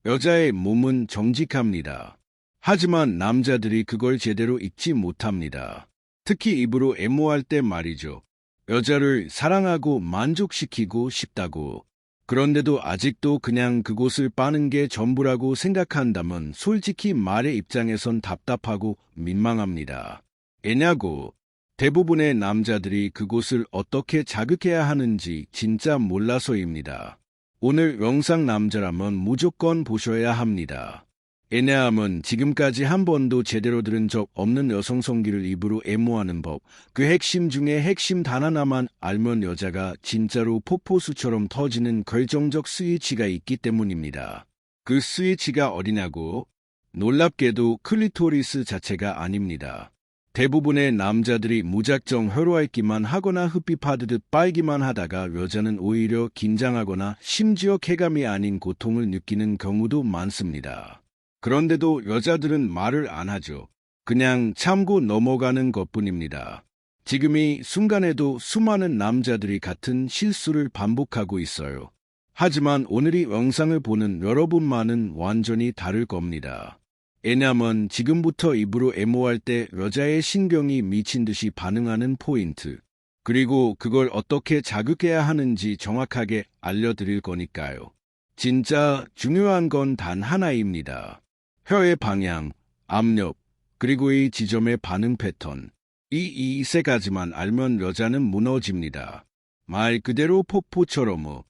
여자의 몸은 정직합니다. 하지만 남자들이 그걸 제대로 읽지 못합니다. 특히 입으로 애무할 때 말이죠. 여자를 사랑하고 만족시키고 싶다고. 그런데도 아직도 그냥 그곳을 빠는 게 전부라고 생각한다면 솔직히 말의 입장에선 답답하고 민망합니다. 왜냐고 대부분의 남자들이 그곳을 어떻게 자극해야 하는지 진짜 몰라서입니다. 오늘 영상 남자라면 무조건 보셔야 합니다. 왜냐하면 지금까지 한 번도 제대로 들은 적 없는 여성 성기를 입으로 애무하는 법, 그 핵심 중에 핵심 단 하나만 알면 여자가 진짜로 폭포수처럼 터지는 결정적 스위치가 있기 때문입니다. 그 스위치가 어디냐고? 놀랍게도 클리토리스 자체가 아닙니다. 대부분의 남자들이 무작정 혀로핥기만 하거나 흡입하듯 빨기만 하다가 여자는 오히려 긴장하거나 심지어 쾌감이 아닌 고통을 느끼는 경우도 많습니다. 그런데도 여자들은 말을 안 하죠. 그냥 참고 넘어가는 것뿐입니다. 지금 이 순간에도 수많은 남자들이 같은 실수를 반복하고 있어요. 하지만 오늘 이 영상을 보는 여러분만은 완전히 다를 겁니다. 왜냐면 지금부터 입으로 애무할 때 여자의 신경이 미친 듯이 반응하는 포인트, 그리고 그걸 어떻게 자극해야 하는지 정확하게 알려드릴 거니까요. 진짜 중요한 건 단 하나입니다. 혀의 방향, 압력, 그리고 이 지점의 반응 패턴. 이 세 가지만 알면 여자는 무너집니다. 말 그대로 폭포처럼.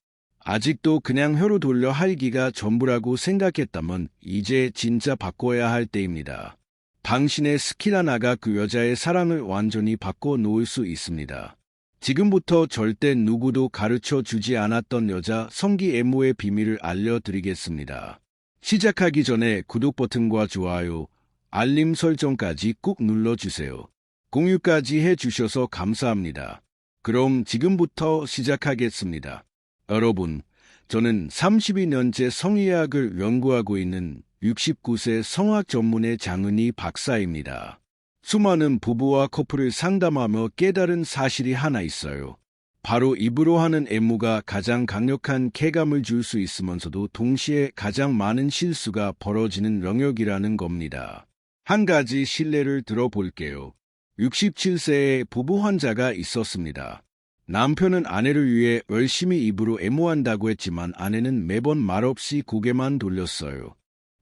아직도 그냥 혀로 돌려 할기가 전부라고 생각했다면 이제 진짜 바꿔야 할 때입니다. 당신의 스킬 하나가 그 여자의 사랑을 완전히 바꿔놓을 수 있습니다. 지금부터 절대 누구도 가르쳐 주지 않았던 여자 성기 애무의 비밀을 알려드리겠습니다. 시작하기 전에 구독 버튼과 좋아요, 알림 설정까지 꾹 눌러주세요. 공유까지 해주셔서 감사합니다. 그럼 지금부터 시작하겠습니다. 여러분, 저는 32년째 성의학을 연구하고 있는 69세 성악 전문의 장은희 박사입니다. 수많은 부부와 커플을 상담하며 깨달은 사실이 하나 있어요. 바로 입으로 하는 애무가 가장 강력한 쾌감을 줄 수 있으면서도 동시에 가장 많은 실수가 벌어지는 영역이라는 겁니다. 한 가지 실례를 들어볼게요. 67세의 부부 환자가 있었습니다. 남편은 아내를 위해 열심히 입으로 애무한다고 했지만 아내는 매번 말없이 고개만 돌렸어요.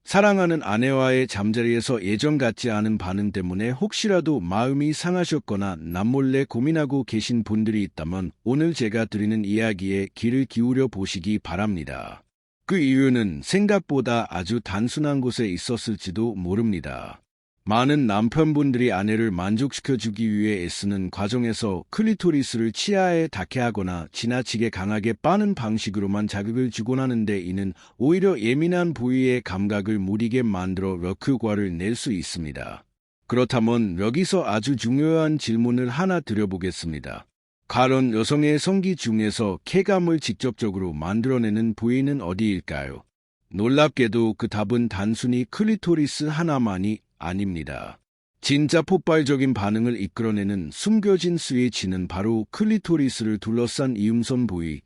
사랑하는 아내와의 잠자리에서 예전 같지 않은 반응 때문에 혹시라도 마음이 상하셨거나 남몰래 고민하고 계신 분들이 있다면 오늘 제가 드리는 이야기에 귀를 기울여 보시기 바랍니다. 그 이유는 생각보다 아주 단순한 곳에 있었을지도 모릅니다. 많은 남편분들이 아내를 만족시켜주기 위해 애쓰는 과정에서 클리토리스를 치아에 닿게 하거나 지나치게 강하게 빠는 방식으로만 자극을 주곤 하는데 이는 오히려 예민한 부위의 감각을 무디게 만들어 역효과를 낼 수 있습니다. 그렇다면 여기서 아주 중요한 질문을 하나 드려보겠습니다. 과연 여성의 성기 중에서 쾌감을 직접적으로 만들어내는 부위는 어디일까요? 놀랍게도 그 답은 단순히 클리토리스 하나만이 아닙니다. 진짜 폭발적인 반응을 이끌어내는 숨겨진 스위치는 바로 클리토리스를 둘러싼 이음선 부위,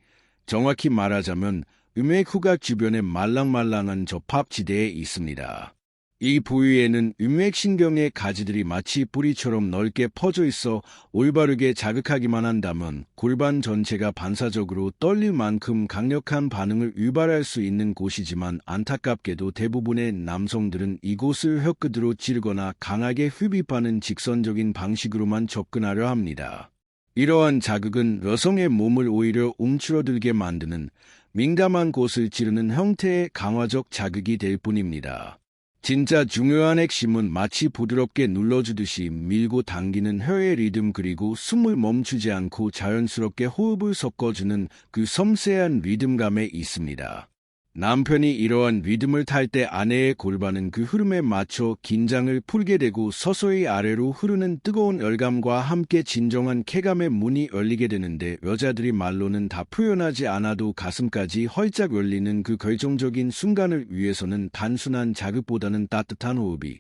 정확히 말하자면 음액 후각 주변의 말랑말랑한 접합지대에 있습니다. 이 부위에는 음액신경의 가지들이 마치 뿌리처럼 넓게 퍼져 있어 올바르게 자극하기만 한다면 골반 전체가 반사적으로 떨릴 만큼 강력한 반응을 유발할 수 있는 곳이지만 안타깝게도 대부분의 남성들은 이곳을 혀끝으로 찌르거나 강하게 흡입하는 직선적인 방식으로만 접근하려 합니다. 이러한 자극은 여성의 몸을 오히려 움츠러들게 만드는 민감한 곳을 찌르는 형태의 강화적 자극이 될 뿐입니다. 진짜 중요한 핵심은 마치 부드럽게 눌러주듯이 밀고 당기는 혀의 리듬, 그리고 숨을 멈추지 않고 자연스럽게 호흡을 섞어주는 그 섬세한 리듬감에 있습니다. 남편이 이러한 리듬을 탈 때 아내의 골반은 그 흐름에 맞춰 긴장을 풀게 되고 서서히 아래로 흐르는 뜨거운 열감과 함께 진정한 쾌감의 문이 열리게 되는데, 여자들이 말로는 다 표현하지 않아도 가슴까지 헐짝 열리는 그 결정적인 순간을 위해서는 단순한 자극보다는 따뜻한 호흡이,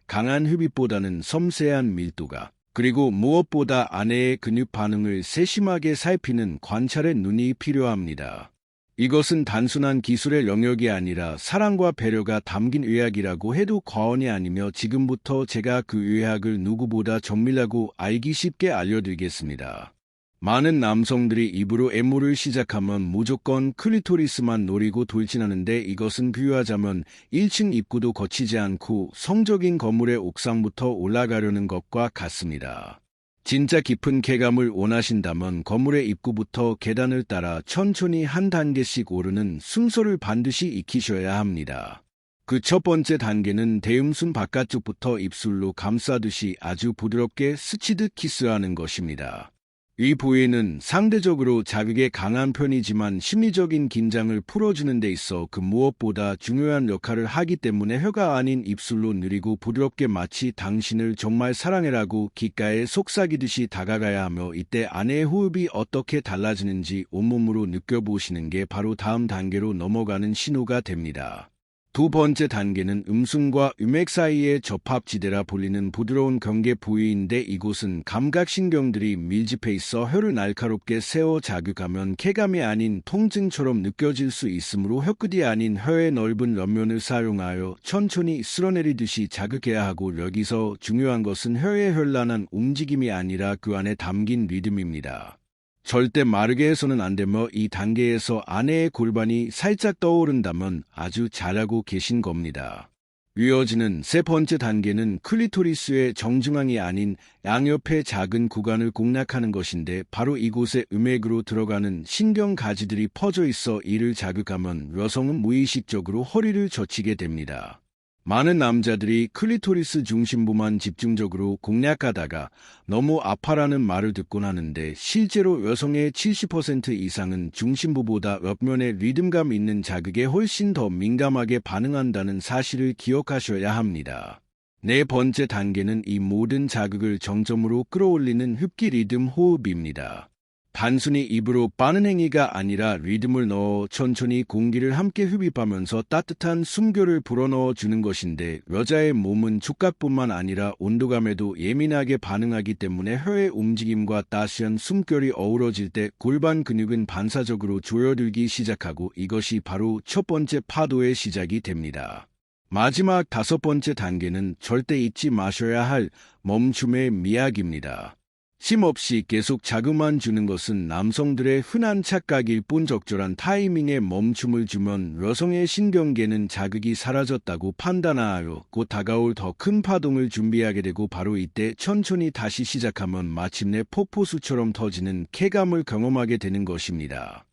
강한 흡입보다는 섬세한 밀도가, 그리고 무엇보다 아내의 근육 반응을 세심하게 살피는 관찰의 눈이 필요합니다. 이것은 단순한 기술의 영역이 아니라 사랑과 배려가 담긴 의학이라고 해도 과언이 아니며 지금부터 제가 그 의학을 누구보다 정밀하고 알기 쉽게 알려드리겠습니다. 많은 남성들이 입으로 애무를 시작하면 무조건 클리토리스만 노리고 돌진하는데 이것은 비유하자면 1층 입구도 거치지 않고 성적인 건물의 옥상부터 올라가려는 것과 같습니다. 진짜 깊은 쾌감을 원하신다면 건물의 입구부터 계단을 따라 천천히 한 단계씩 오르는 순서를 반드시 익히셔야 합니다. 그 첫 번째 단계는 대음순 바깥쪽부터 입술로 감싸듯이 아주 부드럽게 스치듯 키스하는 것입니다. 이 부위는 상대적으로 자극에 강한 편이지만 심리적인 긴장을 풀어주는 데 있어 그 무엇보다 중요한 역할을 하기 때문에 혀가 아닌 입술로 느리고 부드럽게 마치 당신을 정말 사랑해라고 귓가에 속삭이듯이 다가가야 하며 이때 아내의 호흡이 어떻게 달라지는지 온몸으로 느껴보시는 게 바로 다음 단계로 넘어가는 신호가 됩니다. 두 번째 단계는 음순과 음액 사이의 접합지대라 불리는 부드러운 경계 부위인데 이곳은 감각신경들이 밀집해 있어 혀를 날카롭게 세워 자극하면 쾌감이 아닌 통증처럼 느껴질 수 있으므로 혀끝이 아닌 혀의 넓은 옆면을 사용하여 천천히 쓸어내리듯이 자극해야 하고 여기서 중요한 것은 혀의 현란한 움직임이 아니라 그 안에 담긴 리듬입니다. 절대 마르게 해서는 안 되며 이 단계에서 아내의 골반이 살짝 떠오른다면 아주 잘하고 계신 겁니다. 이어지는 세 번째 단계는 클리토리스의 정중앙이 아닌 양옆의 작은 구간을 공략하는 것인데 바로 이곳에 음액으로 들어가는 신경 가지들이 퍼져 있어 이를 자극하면 여성은 무의식적으로 허리를 젖히게 됩니다. 많은 남자들이 클리토리스 중심부만 집중적으로 공략하다가 너무 아파라는 말을 듣곤 하는데 실제로 여성의 70% 이상은 중심부보다 옆면의 리듬감 있는 자극에 훨씬 더 민감하게 반응한다는 사실을 기억하셔야 합니다. 네 번째 단계는 이 모든 자극을 정점으로 끌어올리는 흡기 리듬 호흡입니다. 단순히 입으로 빠는 행위가 아니라 리듬을 넣어 천천히 공기를 함께 흡입하면서 따뜻한 숨결을 불어넣어 주는 것인데 여자의 몸은 촉각뿐만 아니라 온도감에도 예민하게 반응하기 때문에 혀의 움직임과 따스한 숨결이 어우러질 때 골반 근육은 반사적으로 조여들기 시작하고 이것이 바로 첫 번째 파도의 시작이 됩니다. 마지막 다섯 번째 단계는 절대 잊지 마셔야 할 멈춤의 미학입니다. 쉼없이 계속 자극만 주는 것은 남성들의 흔한 착각일 뿐 적절한 타이밍에 멈춤을 주면 여성의 신경계는 자극이 사라졌다고 판단하여 곧 다가올 더 큰 파동을 준비하게 되고 바로 이때 천천히 다시 시작하면 마침내 폭포수처럼 터지는 쾌감을 경험하게 되는 것입니다.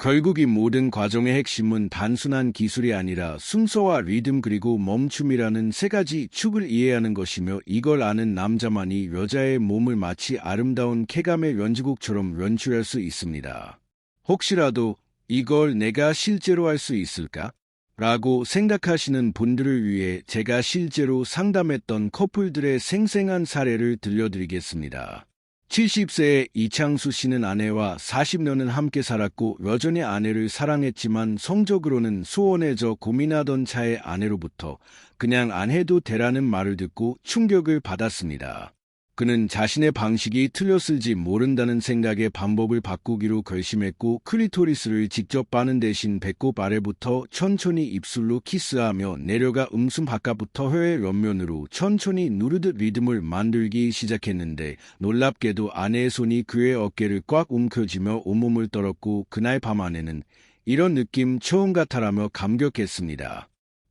결국 이 모든 과정의 핵심은 단순한 기술이 아니라 순서와 리듬 그리고 멈춤이라는 세 가지 축을 이해하는 것이며 이걸 아는 남자만이 여자의 몸을 마치 아름다운 쾌감의 연주곡처럼 연출할 수 있습니다. 혹시라도 이걸 내가 실제로 할 수 있을까? 라고 생각하시는 분들을 위해 제가 실제로 상담했던 커플들의 생생한 사례를 들려드리겠습니다. 70세의 이창수 씨는 아내와 40년을 함께 살았고 여전히 아내를 사랑했지만 성적으로는 소원해져 고민하던 차에 아내로부터 그냥 안 해도 되라는 말을 듣고 충격을 받았습니다. 그는 자신의 방식이 틀렸을지 모른다는 생각에 방법을 바꾸기로 결심했고 클리토리스를 직접 빠는 대신 배꼽 아래부터 천천히 입술로 키스하며 내려가 음순 바깥부터 혀의 옆면으로 천천히 누르듯 리듬을 만들기 시작했는데 놀랍게도 아내의 손이 그의 어깨를 꽉 움켜쥐며 온몸을 떨었고 그날 밤 아내는 이런 느낌 처음 같아라며 감격했습니다.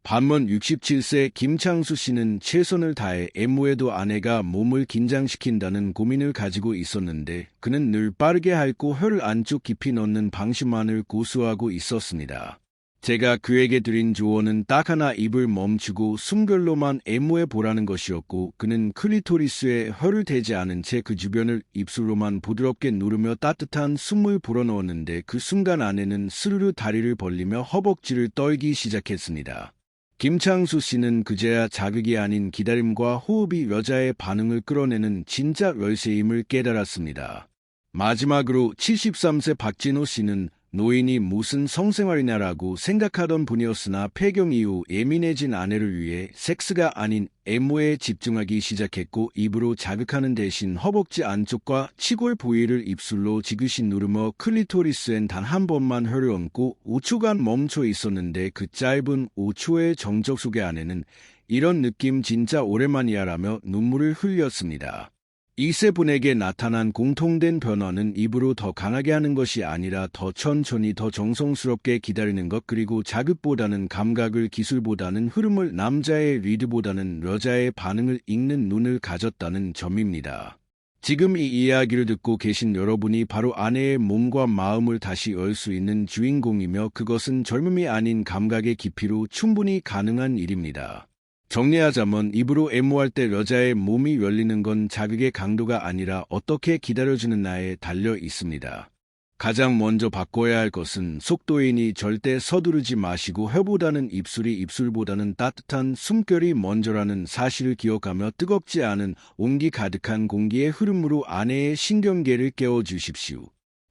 반면 67세 김창수 씨는 최선을 다해 애무에도 아내가 몸을 긴장시킨다는 고민을 가지고 있었는데 그는 늘 빠르게 핥고 혀를 안쪽 깊이 넣는 방식만을 고수하고 있었습니다. 제가 그에게 드린 조언은 딱 하나 입을 멈추고 숨결로만 애무해 보라는 것이었고 그는 클리토리스에 혀를 대지 않은 채 그 주변을 입술로만 부드럽게 누르며 따뜻한 숨을 불어넣었는데 그 순간 아내는 스르르 다리를 벌리며 허벅지를 떨기 시작했습니다. 김창수 씨는 그제야 자극이 아닌 기다림과 호흡이 여자의 반응을 끌어내는 진짜 열쇠임을 깨달았습니다. 마지막으로 73세 박진호 씨는 노인이 무슨 성생활이냐라고 생각하던 분이었으나 폐경 이후 예민해진 아내를 위해 섹스가 아닌 애모에 집중하기 시작했고 입으로 자극하는 대신 허벅지 안쪽과 치골 부위를 입술로 지그시 누르며 클리토리스엔 단 한 번만 혀를 얹고 5초간 멈춰 있었는데 그 짧은 5초의 정적 속의 아내는 이런 느낌 진짜 오랜만이야라며 눈물을 흘렸습니다. 이세분에게 나타난 공통된 변화는 입으로 더 강하게 하는 것이 아니라 더 천천히 더 정성스럽게 기다리는 것, 그리고 자극보다는 감각을, 기술보다는 흐름을, 남자의 리드보다는 여자의 반응을 읽는 눈을 가졌다는 점입니다. 지금 이 이야기를 듣고 계신 여러분이 바로 아내의 몸과 마음을 다시 열 수 있는 주인공이며 그것은 젊음이 아닌 감각의 깊이로 충분히 가능한 일입니다. 정리하자면 입으로 애모할 때 여자의 몸이 열리는 건 자극의 강도가 아니라 어떻게 기다려주느냐에 달려 있습니다. 가장 먼저 바꿔야 할 것은 속도이니 절대 서두르지 마시고 혀보다는 입술이, 입술보다는 따뜻한 숨결이 먼저라는 사실을 기억하며 뜨겁지 않은 온기 가득한 공기의 흐름으로 아내의 신경계를 깨워주십시오.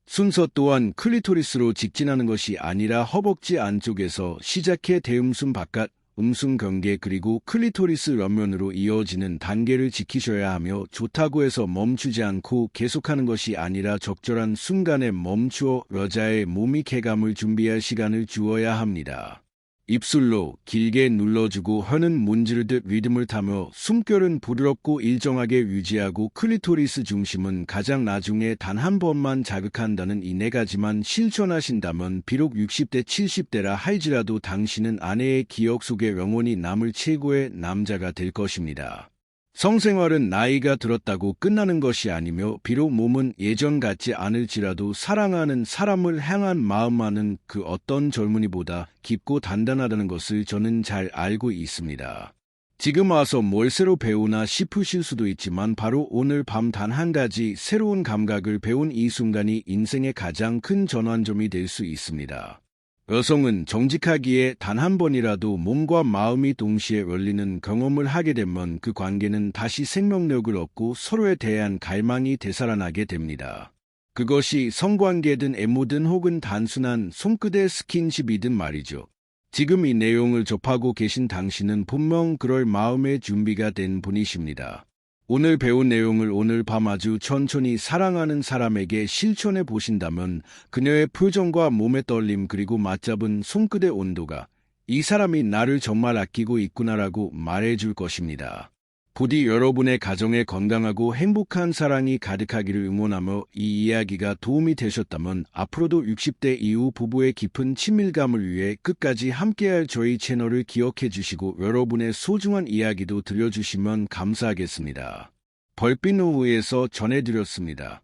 순서 또한 클리토리스로 직진하는 것이 아니라 허벅지 안쪽에서 시작해 대음순 바깥 음순 경계 그리고 클리토리스 옆면으로 이어지는 단계를 지키셔야 하며, 좋다고 해서 멈추지 않고 계속하는 것이 아니라 적절한 순간에 멈추어 여자의 몸이 쾌감을 준비할 시간을 주어야 합니다. 입술로 길게 눌러주고 혀는 문지르듯 리듬을 타며 숨결은 부드럽고 일정하게 유지하고 클리토리스 중심은 가장 나중에 단 한 번만 자극한다는 이 네 가지만 실천하신다면 비록 60대 70대라 할지라도 당신은 아내의 기억 속에 영원히 남을 최고의 남자가 될 것입니다. 성생활은 나이가 들었다고 끝나는 것이 아니며 비록 몸은 예전 같지 않을지라도 사랑하는 사람을 향한 마음만은 그 어떤 젊은이보다 깊고 단단하다는 것을 저는 잘 알고 있습니다. 지금 와서 뭘 새로 배우나 싶으실 수도 있지만 바로 오늘 밤 단 한 가지 새로운 감각을 배운 이 순간이 인생의 가장 큰 전환점이 될 수 있습니다. 여성은 정직하기에 단 한 번이라도 몸과 마음이 동시에 열리는 경험을 하게 되면 그 관계는 다시 생명력을 얻고 서로에 대한 갈망이 되살아나게 됩니다. 그것이 성관계든 애모든 혹은 단순한 손끝의 스킨십이든 말이죠. 지금 이 내용을 접하고 계신 당신은 분명 그럴 마음의 준비가 된 분이십니다. 오늘 배운 내용을 오늘 밤 아주 천천히 사랑하는 사람에게 실천해 보신다면 그녀의 표정과 몸의 떨림 그리고 맞잡은 손끝의 온도가 이 사람이 나를 정말 아끼고 있구나라고 말해줄 것입니다. 부디 여러분의 가정에 건강하고 행복한 사랑이 가득하기를 응원하며 이 이야기가 도움이 되셨다면 앞으로도 60대 이후 부부의 깊은 친밀감을 위해 끝까지 함께할 저희 채널을 기억해 주시고 여러분의 소중한 이야기도 들려주시면 감사하겠습니다. 벌빛 오후에서 전해드렸습니다.